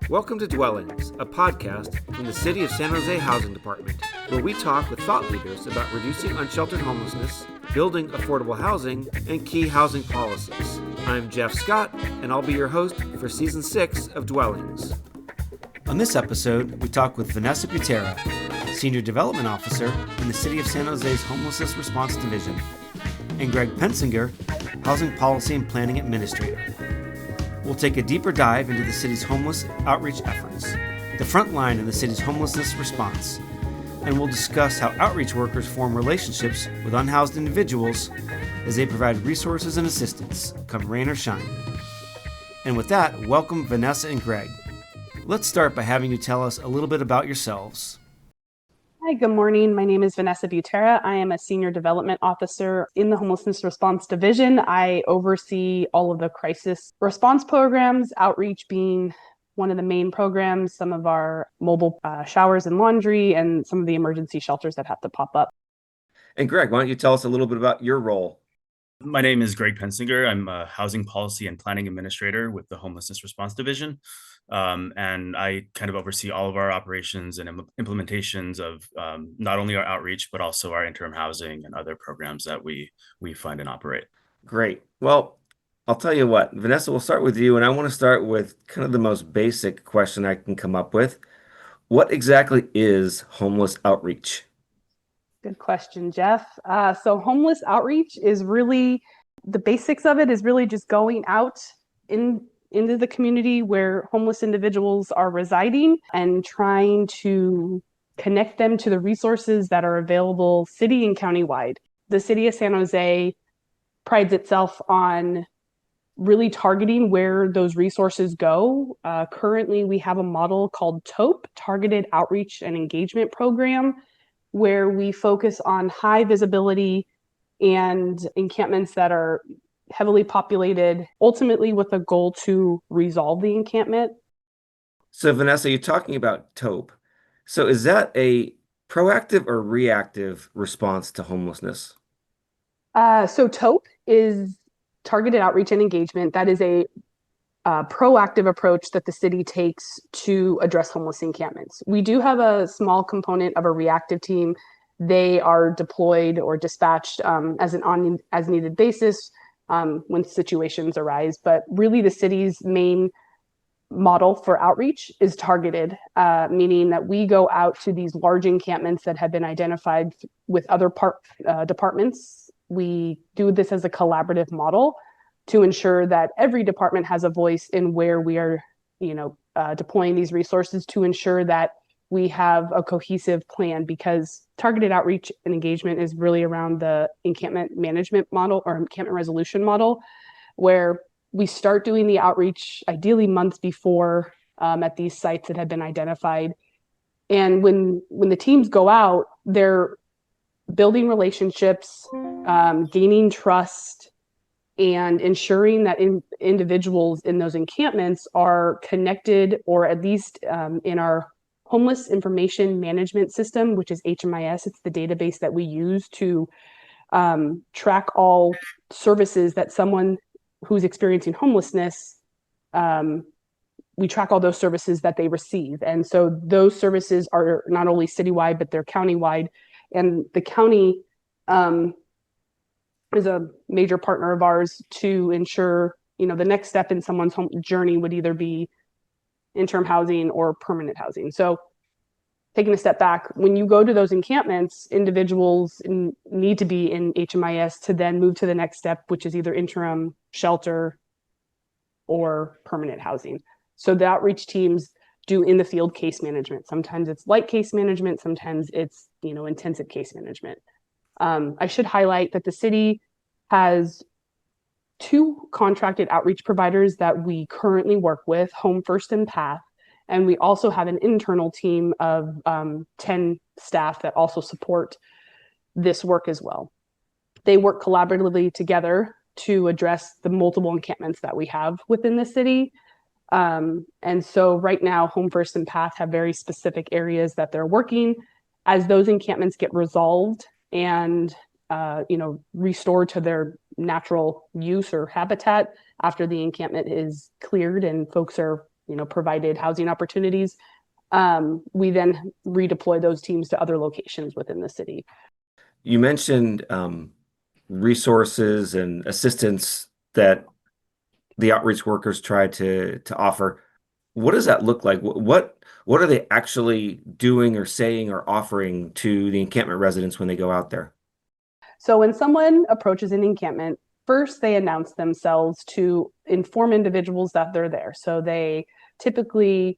Welcome to Dwellings, a podcast from the City of San Jose Housing Department, where we talk with thought leaders about reducing unsheltered homelessness, building affordable housing, and key housing policies. I'm Jeff Scott, and I'll be your host for Season 6 of Dwellings. On this episode, we talk with Vanessa Butera, Senior Development Officer in the City of San Jose's Homelessness Response Division, and Greg Pensinger, Housing Policy and Planning Administrator. We'll take a deeper dive into the city's homeless outreach efforts, the Frontline in the city's homelessness response, and we'll discuss how outreach workers form relationships with unhoused individuals as they provide resources and assistance, come rain or shine. And with that, welcome Vanessa and Greg. Let's start by having you tell us a little bit about yourselves. Hi, good morning. My name is Vanessa Butera. I am a Senior Development Officer in the Homelessness Response Division. I oversee all of the crisis response programs, outreach being one of the main programs, some of our mobile showers and laundry, and some of the emergency shelters that have to pop up. And Greg, why don't you tell us a little bit about your role? My name is Greg Pensinger. I'm a Housing Policy and Planning Administrator with the Homelessness Response Division. And I kind of oversee all of our operations and implementations of not only our outreach, but also our interim housing and other programs that we fund and operate. Great. Well, I'll tell you what, Vanessa, we'll start with you. And I want to start with kind of the most basic question I can come up with. What exactly is homeless outreach? Good question, Jeff. So homeless outreach is really, the basics of it is really just going out into the community where homeless individuals are residing and trying to connect them to the resources that are available city and county-wide. The city of San Jose prides itself on really targeting where those resources go. Currently, we have a model called TOEP, Targeted Outreach and Engagement Program, where we focus on high visibility and encampments that are heavily populated, ultimately with a goal to resolve the encampment. So Vanessa, you're talking about TOEP. So is that a proactive or reactive response to homelessness? So TOEP is targeted outreach and engagement. That is a proactive approach that the city takes to address homeless encampments. We do have a small component of a reactive team. They are deployed or dispatched as an as needed basis when situations arise. But really the city's main model for outreach is targeted, meaning that we go out to these large encampments that have been identified with other departments. We do this as a collaborative model to ensure that every department has a voice in where we are, deploying these resources to ensure that we have a cohesive plan, because targeted outreach and engagement is really around the encampment management model or encampment resolution model, where we start doing the outreach ideally months before at these sites that have been identified. And when the teams go out, they're building relationships, gaining trust, and ensuring that individuals in those encampments are connected, or at least in our Homeless Information Management System, which is HMIS. It's the database that we use to track all services that someone who's experiencing homelessness, we track all those services that they receive. And so those services are not only citywide, but they're countywide. And the county is a major partner of ours to ensure, the next step in someone's home journey would either be interim housing or permanent housing. So taking a step back, when you go to those encampments, individuals need to be in HMIS to then move to the next step, which is either interim, shelter, or permanent housing. So the outreach teams do in the field case management. Sometimes it's light case management, sometimes it's, intensive case management. I should highlight that the city has 2 contracted outreach providers that we currently work with, Home First and Path. And we also have an internal team of 10 staff that also support this work as well. They work collaboratively together to address the multiple encampments that we have within the city. And so right now, Home First and Path have very specific areas that they're working. As those encampments get resolved and restored to their natural use or habitat after the encampment is cleared and folks are provided housing opportunities, we then redeploy those teams to other locations within the city. You mentioned resources and assistance that the outreach workers try to offer. What does that look like? What are they actually doing or saying or offering to the encampment residents when they go out there? So when someone approaches an encampment, first they announce themselves to inform individuals that they're there. So they typically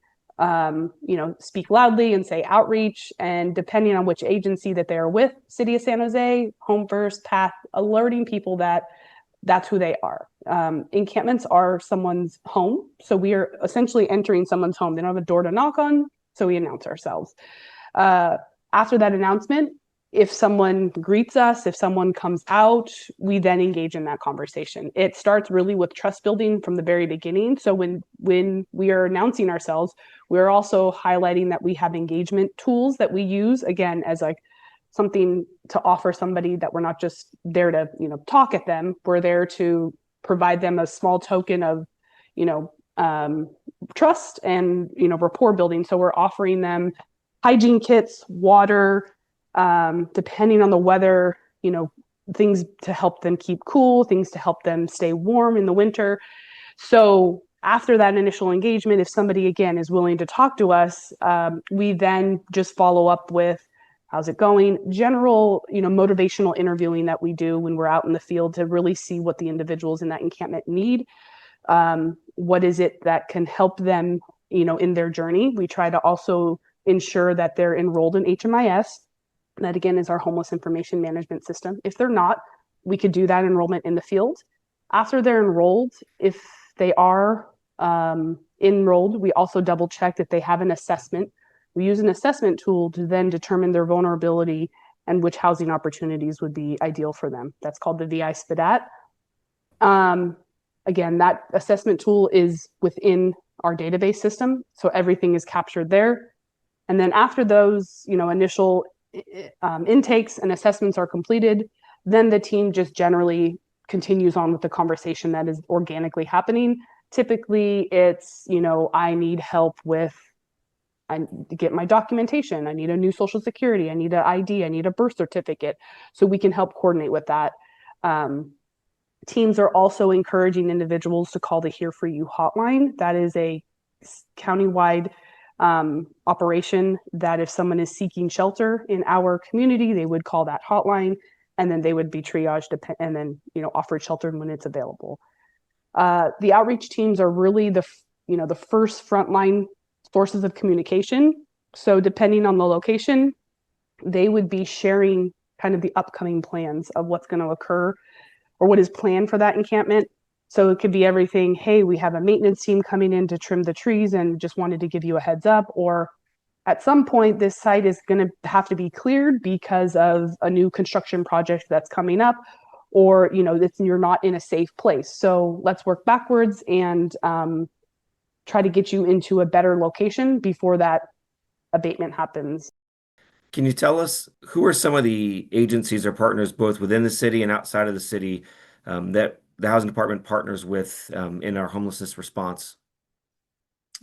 speak loudly and say outreach, and depending on which agency that they're with, City of San Jose, Home First, PATH, alerting people that that's who they are. Encampments are someone's home. So we are essentially entering someone's home. They don't have a door to knock on, so we announce ourselves. After that announcement, if someone greets us, if someone comes out, we then engage in that conversation. It starts really with trust building from the very beginning. So when we are announcing ourselves, we're also highlighting that we have engagement tools that we use, again, as like something to offer somebody, that we're not just there to, talk at them. We're there to provide them a small token of, trust and, rapport building. So we're offering them hygiene kits, water, depending on the weather, things to help them keep cool, things to help them stay warm in the winter. So after that initial engagement, if somebody, again, is willing to talk to us, we then just follow up with, how's it going? General, motivational interviewing that we do when we're out in the field to really see what the individuals in that encampment need. What is it that can help them, in their journey? We try to also ensure that they're enrolled in HMIS. That, again, is our homeless information management system. If they're not, we could do that enrollment in the field. After they're enrolled, if they are enrolled, we also double check that they have an assessment. We use an assessment tool to then determine their vulnerability and which housing opportunities would be ideal for them. That's called the VI-SPIDAT. Again, that assessment tool is within our database system, so everything is captured there. And then after those, initial intakes and assessments are completed, then the team just generally continues on with the conversation that is organically happening. Typically, it's, I need help with, I need to get my documentation, I need a new social security, I need an ID, I need a birth certificate. So we can help coordinate with that. Teams are also encouraging individuals to call the Here For You hotline. That is a countywide operation that if someone is seeking shelter in our community, they would call that hotline, and then they would be triaged and then offered shelter when it's available. The outreach teams are really the first frontline sources of communication. So depending on the location, they would be sharing kind of the upcoming plans of what's going to occur or what is planned for that encampment. So it could be everything, hey, we have a maintenance team coming in to trim the trees and just wanted to give you a heads up. Or at some point, this site is going to have to be cleared because of a new construction project that's coming up, or, you're not in a safe place. So let's work backwards and try to get you into a better location before that abatement happens. Can you tell us who are some of the agencies or partners, both within the city and outside of the city, that the housing department partners with in our homelessness response?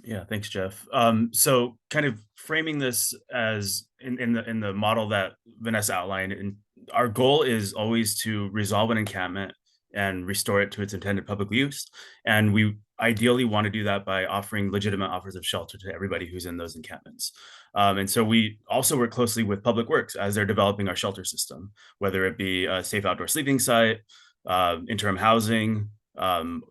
Yeah, thanks, Jeff. So kind of framing this as in the model that Vanessa outlined, and our goal is always to resolve an encampment and restore it to its intended public use. And we ideally want to do that by offering legitimate offers of shelter to everybody who's in those encampments. And so we also work closely with Public Works as they're developing our shelter system, whether it be a safe outdoor sleeping site, interim housing,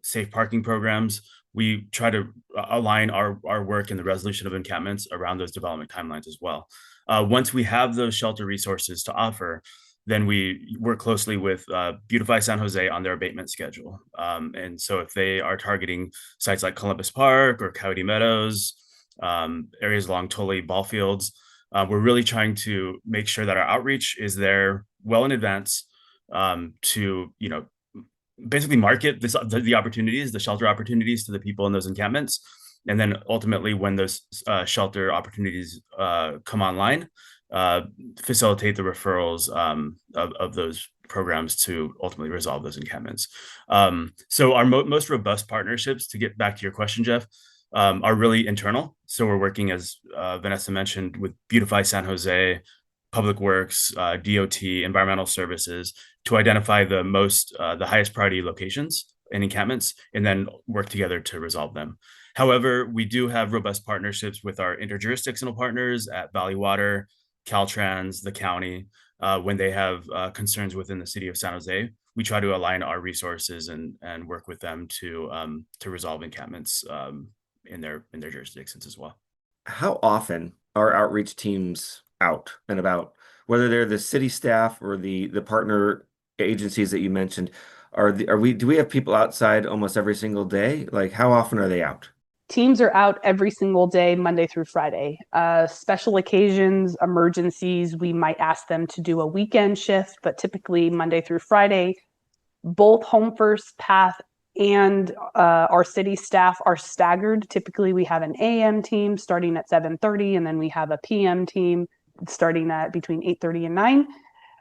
safe parking programs. We try to align our work in the resolution of encampments around those development timelines as well. Once we have those shelter resources to offer, then we work closely with Beautify San Jose on their abatement schedule. And so if they are targeting sites like Columbus Park or Coyote Meadows, areas along Tully ball fields, we're really trying to make sure that our outreach is there well in advance to, basically market the opportunities, the shelter opportunities to the people in those encampments. And then ultimately when those shelter opportunities come online, facilitate the referrals of those programs to ultimately resolve those encampments. So our most robust partnerships, to get back to your question, Jeff, are really internal. So we're working, as Vanessa mentioned, with Beautify San Jose, Public Works, DOT, Environmental Services, to identify the highest priority locations and encampments, and then work together to resolve them. However, we do have robust partnerships with our interjurisdictional partners at Valley Water, Caltrans, the county. When they have concerns within the city of San Jose, we try to align our resources and work with them to resolve encampments in their jurisdictions as well. How often are outreach teams out and about, whether they're the city staff or the partner agencies that you mentioned? Do we have people outside almost every single day? Like, how often are they out? Teams are out every single day, Monday through Friday. Special occasions, emergencies, we might ask them to do a weekend shift, but typically Monday through Friday. Both Home First Path and our city staff are staggered. Typically, we have an AM team starting at 7:30, and then we have a PM team starting at between 8:30 and 9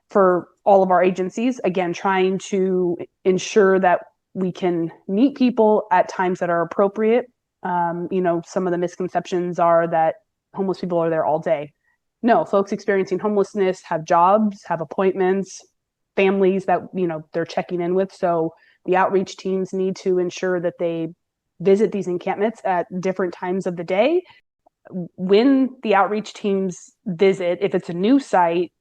for all of our agencies. Again, trying to ensure that we can meet people at times that are appropriate. Some of the misconceptions are that homeless people are there all day. No, folks experiencing homelessness have jobs, have appointments, families that, they're checking in with. So the outreach teams need to ensure that they visit these encampments at different times of the day. When the outreach teams visit, if it's a new site,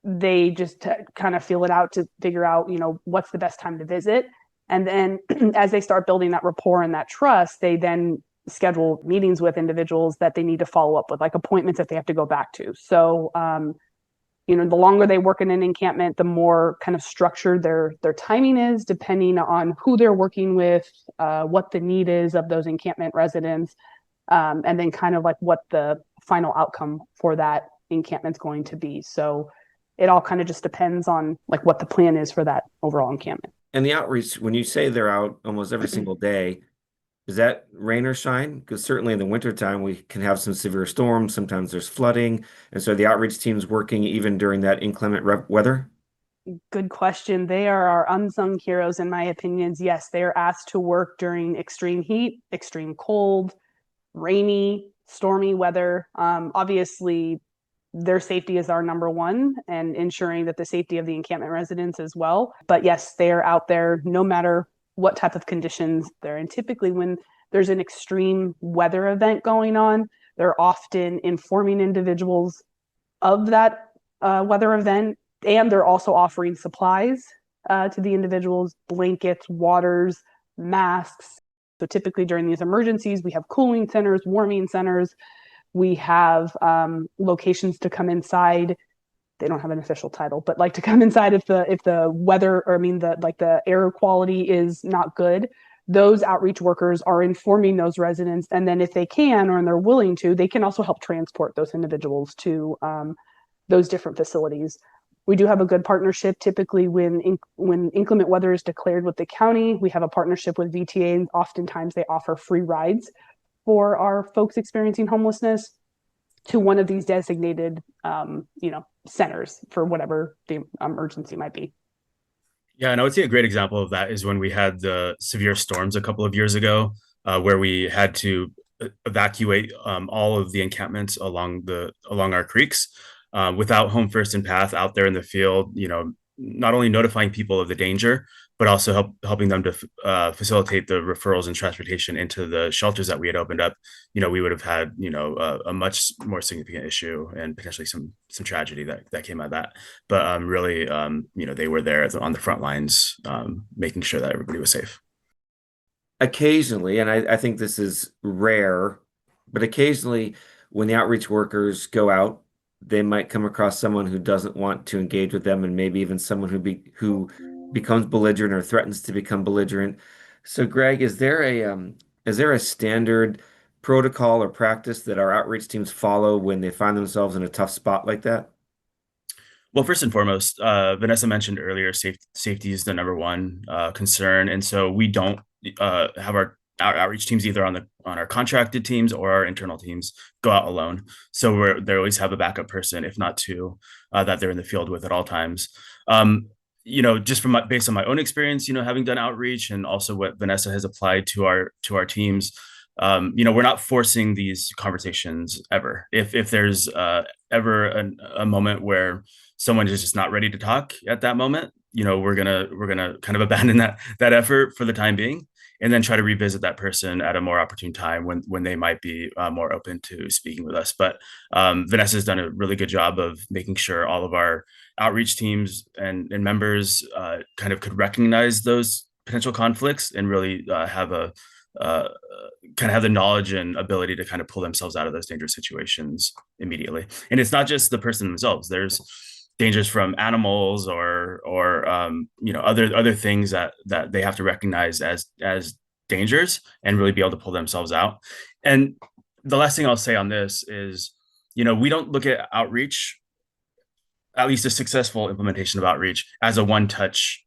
they just kind of feel it out to figure out, what's the best time to visit. And then as they start building that rapport and that trust, they then schedule meetings with individuals that they need to follow up with, like appointments that they have to go back to. So, the longer they work in an encampment, the more kind of structured their timing is, depending on who they're working with, what the need is of those encampment residents, and then kind of like what the final outcome for that encampment's going to be. So it all kind of just depends on like what the plan is for that overall encampment. And the outreach, when you say they're out almost every single day, is that rain or shine? Because certainly in the wintertime, we can have some severe storms. Sometimes there's flooding. And so the outreach team's working even during that inclement weather? Good question. They are our unsung heroes, in my opinions. Yes, they are asked to work during extreme heat, extreme cold, rainy, stormy weather. Obviously, their safety is our number one, and ensuring that the safety of the encampment residents as well. But yes, they are out there no matter what type of conditions they're in. Typically, when there's an extreme weather event going on, they're often informing individuals of that weather event, and they're also offering supplies to the individuals: blankets, waters, masks. So typically during these emergencies, we have cooling centers, warming centers. We have locations to come inside. They don't have an official title, but like to come inside if the weather, or the air quality is not good. Those outreach workers are informing those residents, and then if they can, or they're willing to, they can also help transport those individuals to those different facilities. We do have a good partnership. Typically, when inclement weather is declared with the county, we have a partnership with VTA, and oftentimes they offer free rides for our folks experiencing homelessness to one of these designated, centers for whatever the emergency might be. Yeah, and I would say a great example of that is when we had the severe storms a couple of years ago, where we had to evacuate all of the encampments along our creeks, without Home First and Path out there in the field. Not only notifying people of the danger, but also helping them to facilitate the referrals and transportation into the shelters that we had opened up. We would have had a much more significant issue and potentially some tragedy that came out of that. But really, they were there on the front lines, making sure that everybody was safe. Occasionally, and I think this is rare, but occasionally when the outreach workers go out, they might come across someone who doesn't want to engage with them, and maybe even someone who becomes belligerent or threatens to become belligerent. So, Greg, is there a standard protocol or practice that our outreach teams follow when they find themselves in a tough spot like that? Well, first and foremost, Vanessa mentioned earlier, safety is the number one concern, and so we don't have our outreach teams either on our contracted teams or our internal teams go out alone. So they always have a backup person, if not two, that they're in the field with at all times. Just based on my own experience, having done outreach, and also what Vanessa has applied to our teams, we're not forcing these conversations ever. If there's ever a moment where someone is just not ready to talk at that moment, we're gonna kind of abandon that effort for the time being, and then try to revisit that person at a more opportune time when they might be more open to speaking with us. But Vanessa's done a really good job of making sure all of our outreach teams and members kind of could recognize those potential conflicts and really have a kind of have the knowledge and ability to kind of pull themselves out of those dangerous situations immediately. And it's not just the person themselves. There's dangers from animals or other things that they have to recognize as dangers and really be able to pull themselves out. And the last thing I'll say on this is, we don't look at outreach, at least a successful implementation of outreach, as a one-touch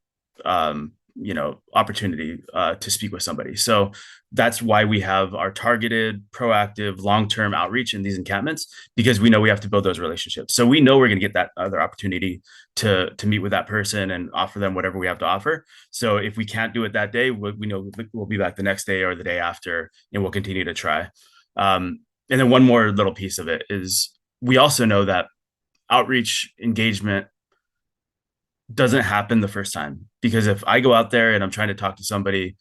opportunity to speak with somebody. So that's why we have our targeted, proactive, long-term outreach in these encampments, because we know we have to build those relationships. So we know we're going to get that other opportunity to meet with that person and offer them whatever we have to offer. So if we can't do it that day, we know we'll be back the next day or the day after, and we'll continue to try. And then one more little piece of it is we also know that outreach engagement doesn't happen the first time, because if I go out there and I'm trying to talk to somebody,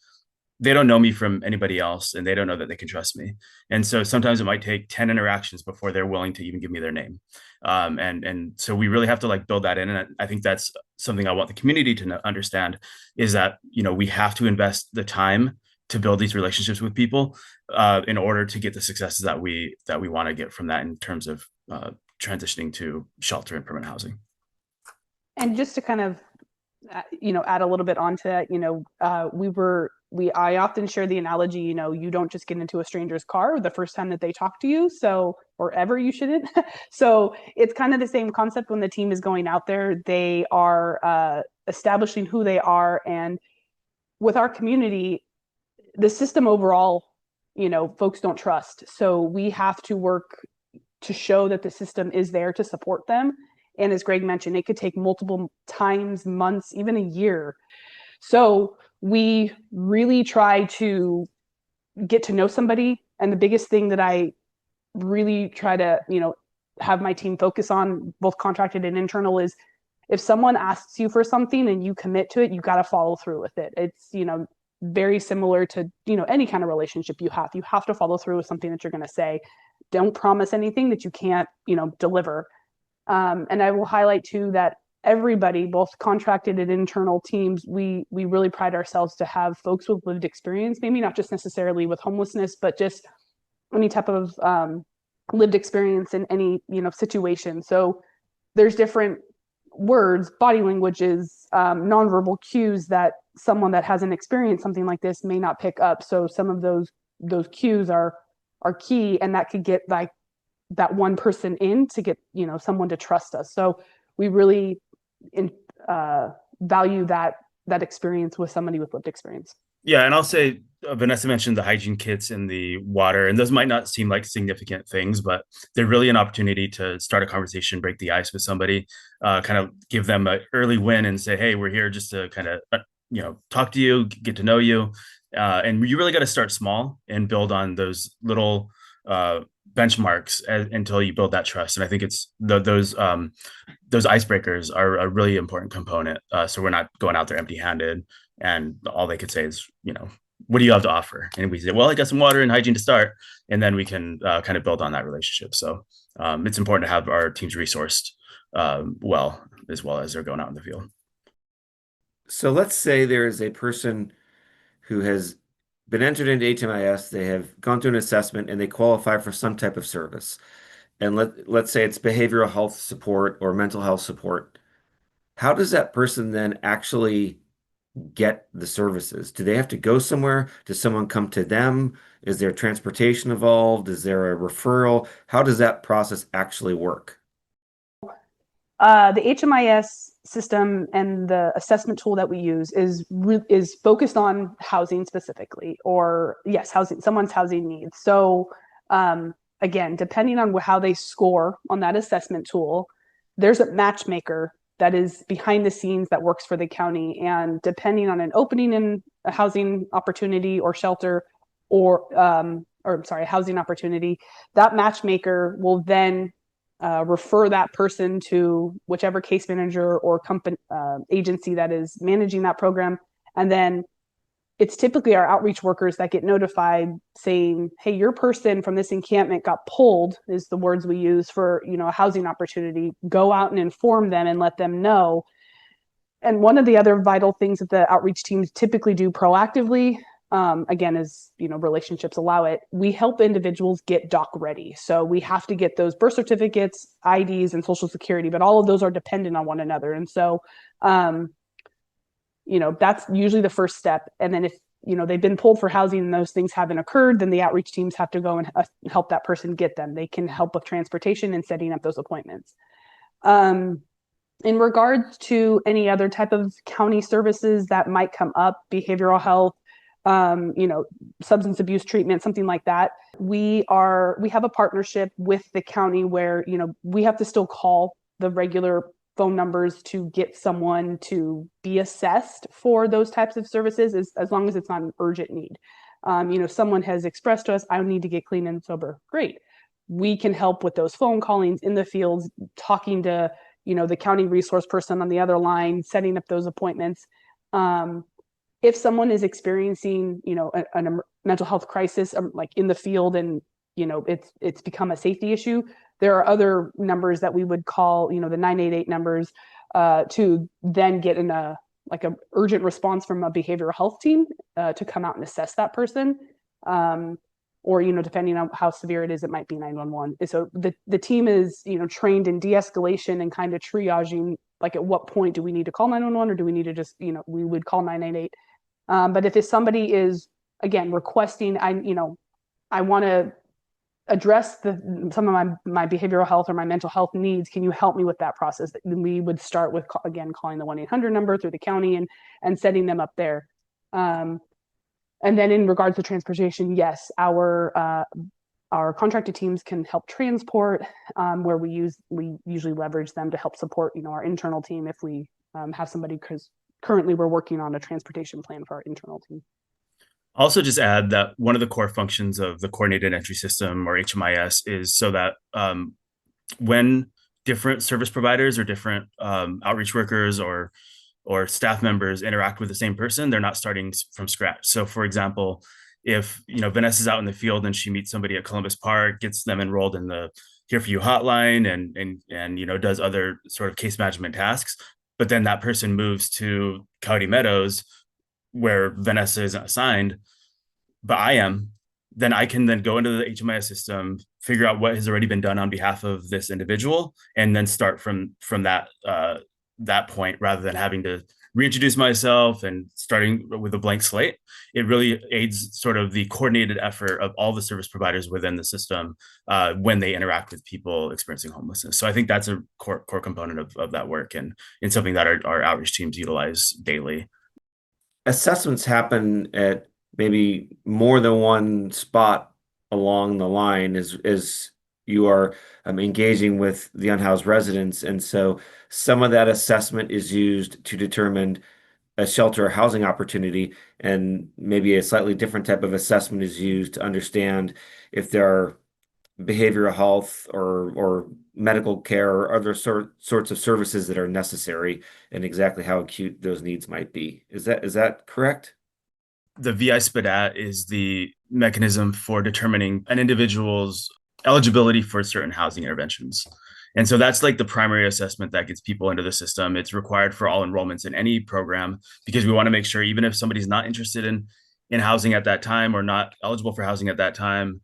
they don't know me from anybody else and they don't know that they can trust me. And so sometimes it might take 10 interactions before they're willing to even give me their name. And so we really have to build that in. And I think that's something I want the community to understand, is that, we have to invest the time to build these relationships with people in order to get the successes that we want to get from that in terms of transitioning to shelter and permanent housing. And just to kind of, add a little bit onto that, I often share the analogy, you don't just get into a stranger's car the first time that they talk to you. So, or ever, you shouldn't. So it's kind of the same concept when the team is going out there. They are establishing who they are. And with our community, the system overall, folks don't trust. So we have to work to show that the system is there to support them. And as Greg mentioned, it could take multiple times, months, even a year. So we really try to get to know somebody. And the biggest thing that I really try to, have my team focus on, both contracted and internal, is if someone asks you for something and you commit to it, you got to follow through with it. It's, very similar to, any kind of relationship you have. You have to follow through with something that you're going to say. Don't promise anything that you can't, deliver. And I will highlight too that everybody, both contracted and internal teams, we really pride ourselves to have folks with lived experience, maybe not just necessarily with homelessness, but just any type of lived experience in any, situation. So there's different words, body languages, nonverbal cues that someone that hasn't experienced something like this may not pick up. So some of those cues are key, and that could get that one person in to get, someone to trust us. So we really value that experience with somebody with lived experience. Yeah. And I'll say, Vanessa mentioned the hygiene kits in the water, and those might not seem like significant things, but they're really an opportunity to start a conversation, break the ice with somebody, kind of give them an early win and say, hey, we're here just to kind of, talk to you, get to know you. And you really got to start small and build on those little benchmarks until you build that trust. And I think it's those icebreakers are a really important component. So we're not going out there empty-handed and all they could say is, what do you have to offer? And we say, well, I got some water and hygiene to start, and then we can kind of build on that relationship. So it's important to have our teams resourced well as they're going out in the field. So let's say there is a person who has been entered into HMIS, they have gone through an assessment, and they qualify for some type of service. And let's say it's behavioral health support or mental health support. How does that person then actually get the services? Do they have to go somewhere? Does someone come to them? Is there transportation involved? Is there a referral? How does that process actually work? The HMIS system and the assessment tool that we use is focused on housing specifically, or housing, someone's housing needs. So again, depending on how they score on that assessment tool, there's a matchmaker that is behind the scenes that works for the county. And depending on an opening in a housing opportunity or shelter, or housing opportunity, that matchmaker will then refer that person to whichever case manager or company agency that is managing that program. And then it's typically our outreach workers that get notified saying, hey, your person from this encampment got pulled, is the words we use for, a housing opportunity. Go out and inform them and let them know. And one of the other vital things that the outreach teams typically do proactively, again, as relationships allow it, we help individuals get doc ready. So we have to get those birth certificates, IDs, and Social Security, but all of those are dependent on one another. And so, that's usually the first step. And then if, they've been pulled for housing and those things haven't occurred, then the outreach teams have to go and help that person get them. They can help with transportation and setting up those appointments. In regards to any other type of county services that might come up, behavioral health, substance abuse treatment, something like that, we have a partnership with the county where, we have to still call the regular phone numbers to get someone to be assessed for those types of services, as long as it's not an urgent need. Someone has expressed to us, I need to get clean and sober. Great. We can help with those phone callings in the fields, talking to, the county resource person on the other line, setting up those appointments. If someone is experiencing, a mental health crisis, like in the field, and, it's become a safety issue, there are other numbers that we would call, the 988 numbers, to then get in a urgent response from a behavioral health team to come out and assess that person. Or, depending on how severe it is, it might be 911. So the team is, trained in de-escalation and kind of triaging, like at what point do we need to call 911, or do we need to just, we would call 988. But if somebody is, again, requesting, I want to address some of my behavioral health or my mental health needs, can you help me with that process? Then we would start with, again, calling the 1-800 number through the county and setting them up there. And then in regards to transportation, yes, our contracted teams can help transport, where we usually leverage them to help support, our internal team if we have somebody, because currently we're working on a transportation plan for our internal team. Also, just add that one of the core functions of the coordinated entry system, or HMIS, is so that when different service providers or different outreach workers or staff members interact with the same person, they're not starting from scratch. So, for example, if Vanessa's out in the field and she meets somebody at Columbus Park, gets them enrolled in the Here For You hotline, and does other sort of case management tasks, but then that person moves to Coyote Meadows, where Vanessa isn't assigned, but I am, then I can then go into the HMIS system, figure out what has already been done on behalf of this individual, and then start from that point, rather than having to reintroduce myself and starting with a blank slate. It really aids sort of the coordinated effort of all the service providers within the system when they interact with people experiencing homelessness. So I think that's a core component of that work, and something that our outreach teams utilize daily. Assessments happen at maybe more than one spot along the line as you are engaging with the unhoused residents. And so some of that assessment is used to determine a shelter or housing opportunity, and maybe a slightly different type of assessment is used to understand if there are behavioral health or medical care or other sorts of services that are necessary, and exactly how acute those needs might be. Is that correct? The VI-SPIDAT is the mechanism for determining an individual's eligibility for certain housing interventions. And so that's like the primary assessment that gets people into the system. It's required for all enrollments in any program, because we want to make sure, even if somebody's not interested in housing at that time, or not eligible for housing at that time,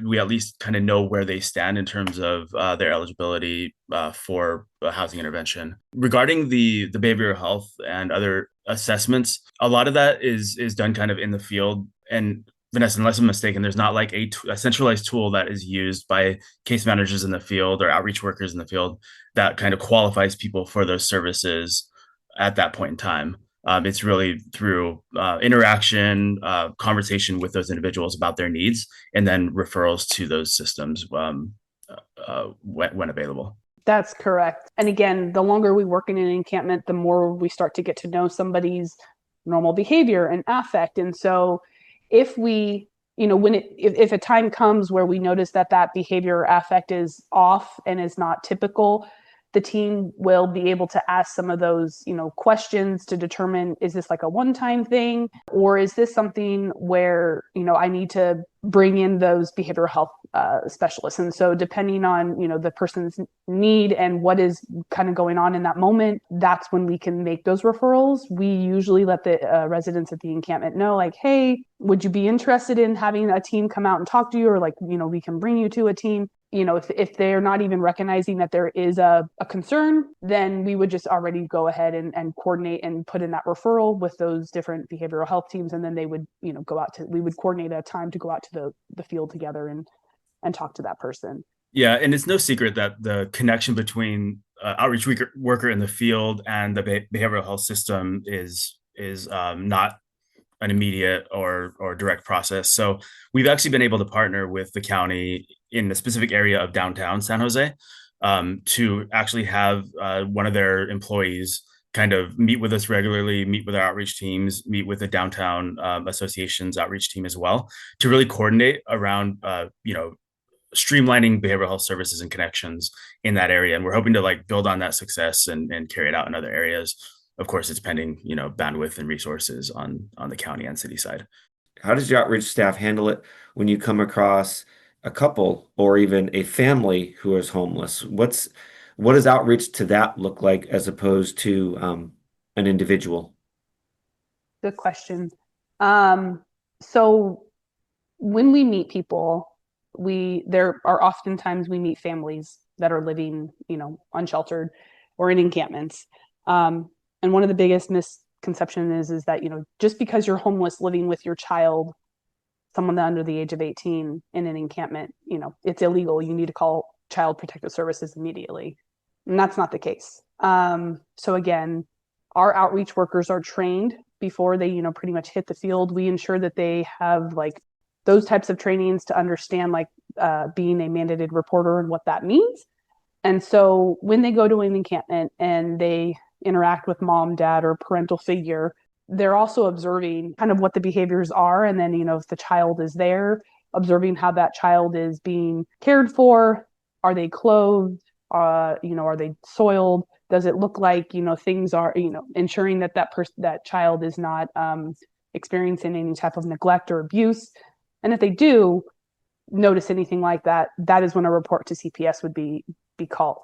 we at least kind of know where they stand in terms of their eligibility for a housing intervention. Regarding the behavioral health and other assessments, a lot of that is done kind of in the field. And Vanessa, unless I'm mistaken, there's not like a centralized tool that is used by case managers in the field or outreach workers in the field that kind of qualifies people for those services at that point in time. It's really through interaction, conversation with those individuals about their needs, and then referrals to those systems when available. That's correct. And again, the longer we work in an encampment, the more we start to get to know somebody's normal behavior and affect. And so if we, when if a time comes where we notice that behavior or affect is off and is not typical, the team will be able to ask some of those, questions to determine, is this like a one-time thing, or is this something where, I need to bring in those behavioral health specialists? And so depending on, the person's need and what is kind of going on in that moment, that's when we can make those referrals. We usually let the residents at the encampment know, like, hey, would you be interested in having a team come out and talk to you? Or like, we can bring you to a team. If they're not even recognizing that there is a concern, then we would just already go ahead and coordinate and put in that referral with those different behavioral health teams. And then they would, we would coordinate a time to go out to the field together and talk to that person. Yeah, and it's no secret that the connection between outreach worker in the field and the behavioral health system is not an immediate or direct process. So we've actually been able to partner with the county in the specific area of downtown San Jose to actually have one of their employees kind of meet with us regularly, meet with our outreach teams, meet with the downtown association's outreach team as well, to really coordinate around, streamlining behavioral health services and connections in that area. And we're hoping to build on that success and carry it out in other areas. Of course, it's pending, bandwidth and resources on the county and city side. How does your outreach staff handle it when you come across a couple or even a family who is homeless? What does outreach to that look like as opposed to an individual? Good question. So when we meet people, there are oftentimes we meet families that are living, unsheltered or in encampments. And one of the biggest misconceptions is that, just because you're homeless living with your child, someone under the age of 18 in an encampment, it's illegal. You need to call Child Protective Services immediately. And that's not the case. So again, our outreach workers are trained before they, pretty much hit the field. We ensure that they have those types of trainings to understand being a mandated reporter and what that means. And so when they go to an encampment and they interact with mom, dad, or parental figure, they're also observing kind of what the behaviors are. And then, if the child is there, observing how that child is being cared for. Are they clothed? Are they soiled? Does it look like, things are, ensuring that child is not experiencing any type of neglect or abuse. And if they do notice anything like that, that is when a report to CPS would be called,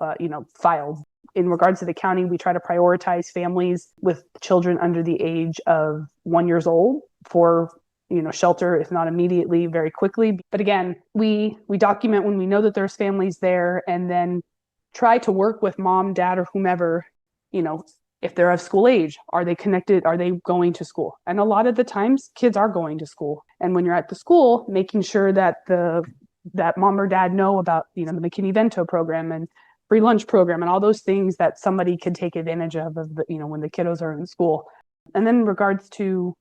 filed. In regards to the county, we try to prioritize families with children under the age of 1 year old for, shelter, if not immediately, very quickly. But again, we document when we know that there's families there, and then try to work with mom, dad, or whomever, if they're of school age. Are they connected? Are they going to school? And a lot of the times kids are going to school. And when you're at the school, making sure that that mom or dad know about, the McKinney-Vento program and free lunch program and all those things that somebody could take advantage of when the kiddos are in school. And then in regards to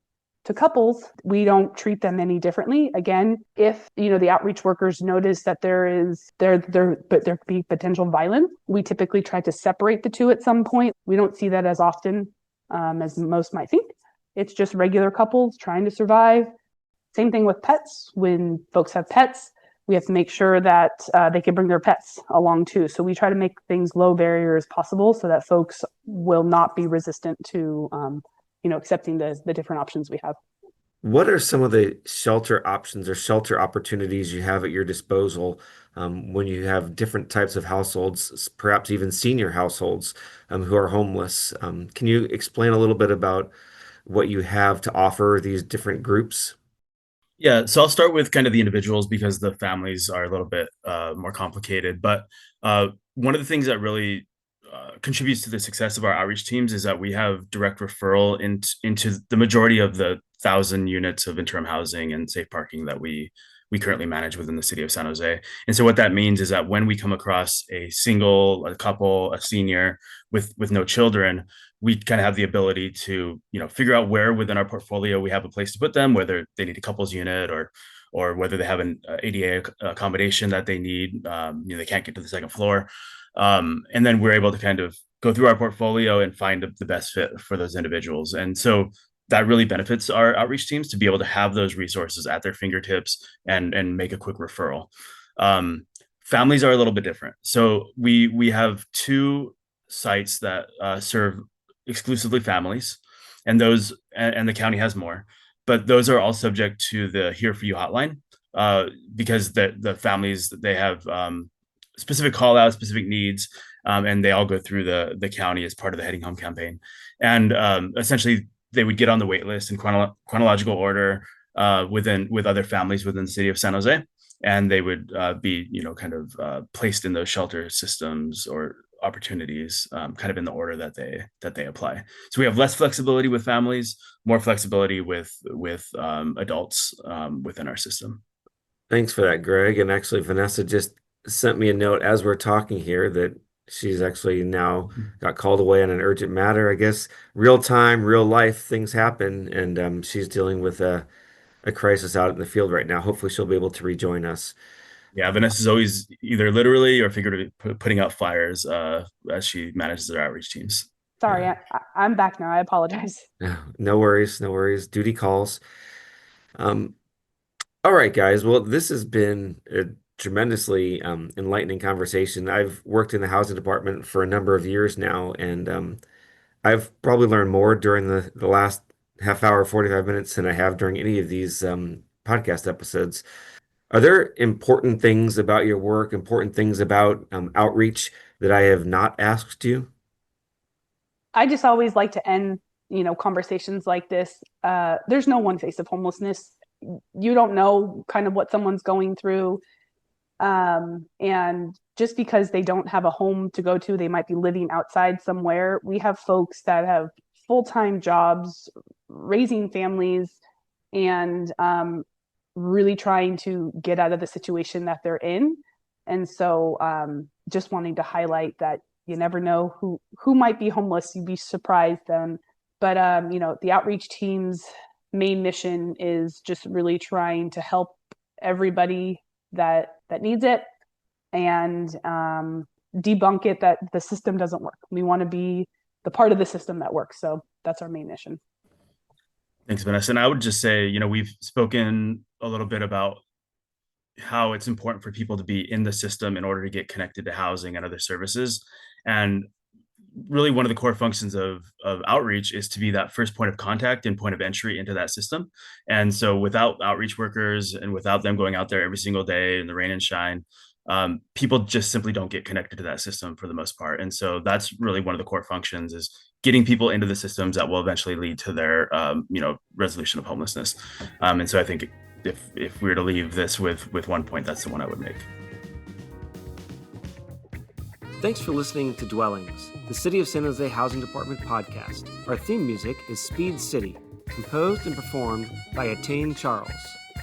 couples, we don't treat them any differently. Again, if the outreach workers notice that there could be potential violence, we typically try to separate the two at some point. We don't see that as often as most might think. It's just regular couples trying to survive. Same thing with pets. When folks have pets, we have to make sure that they can bring their pets along too. So we try to make things low barrier as possible so that folks will not be resistant to accepting the different options we have. What are some of the shelter options or shelter opportunities you have at your disposal when you have different types of households, perhaps even senior households who are homeless? Can you explain a little bit about what you have to offer these different groups? Yeah, so I'll start with kind of the individuals because the families are a little bit more complicated. But one of the things that really contributes to the success of our outreach teams is that we have direct referral into the majority of the 1,000 units of interim housing and safe parking that we currently manage within the city of San Jose. And so what that means is that when we come across a couple, a senior with no children, we kind of have the ability to, figure out where within our portfolio we have a place to put them, whether they need a couples unit or whether they have an ADA accommodation that they need. They can't get to the second floor. And then we're able to kind of go through our portfolio and find the best fit for those individuals. And so that really benefits our outreach teams to be able to have those resources at their fingertips and make a quick referral. Families are a little bit different. So we have 2 sites that serve exclusively families, and the county has more, but those are all subject to the Here For You hotline, because the families, they have specific call outs, specific needs, and they all go through the county as part of the Heading Home campaign. And essentially, they would get on the wait list in chronological order with other families within the city of San Jose, and they would be placed in those shelter systems or opportunities, kind of in the order that they apply. So we have less flexibility with families, more flexibility with adults within our system. Thanks for that, Greg. And actually, Vanessa just sent me a note as we're talking here that she's actually now got called away on an urgent matter. I guess real time, real life things happen, and she's dealing with a crisis out in the field right now. Hopefully, she'll be able to rejoin us. Yeah, Vanessa's always either literally or figuratively putting out fires as she manages their outreach teams. Sorry, I'm back now. I apologize. No worries, no worries. Duty calls. All right, guys. Well, this has been a tremendously enlightening conversation. I've worked in the housing department for a number of years now, and I've probably learned more during the last half hour, 45 minutes than I have during any of these podcast episodes. Are there important things about your work, important things about outreach that I have not asked you? I just always like to end, conversations like this. There's no one face of homelessness. You don't know kind of what someone's going through. And just because they don't have a home to go to, they might be living outside somewhere. We have folks that have full-time jobs, raising families, and really trying to get out of the situation that they're in. And so just wanting to highlight that you never know who might be homeless. You'd be surprised. But the outreach team's main mission is just really trying to help everybody that needs it, and debunk it that the system doesn't work. We want to be the part of the system that works. So that's our main mission. Thanks, Vanessa. And I would just say, we've spoken a little bit about how it's important for people to be in the system in order to get connected to housing and other services. And really one of the core functions of outreach is to be that first point of contact and point of entry into that system. And so without outreach workers and without them going out there every single day in the rain and shine, people just simply don't get connected to that system for the most part. And so that's really one of the core functions, is getting people into the systems that will eventually lead to their resolution of homelessness. And so I think if we were to leave this with one point, that's the one I would make. Thanks for listening to Dwellings, the City of San Jose Housing Department podcast. Our theme music is Speed City, composed and performed by Attain Charles.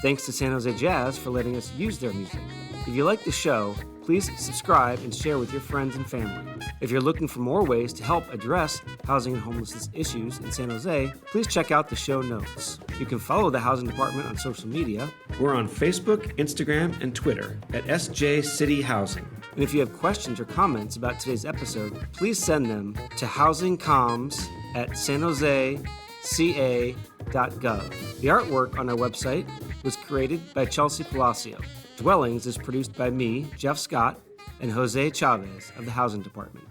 Thanks to San Jose Jazz for letting us use their music. If you like the show, please subscribe and share with your friends and family. If you're looking for more ways to help address housing and homelessness issues in San Jose, please check out the show notes. You can follow the Housing Department on social media. We're on Facebook, Instagram, and Twitter at SJ City Housing. And if you have questions or comments about today's episode, please send them to housingcoms@sanjoseca.gov. The artwork on our website was created by Chelsea Palacio. Dwellings is produced by me, Jeff Scott, and Jose Chavez of the Housing Department.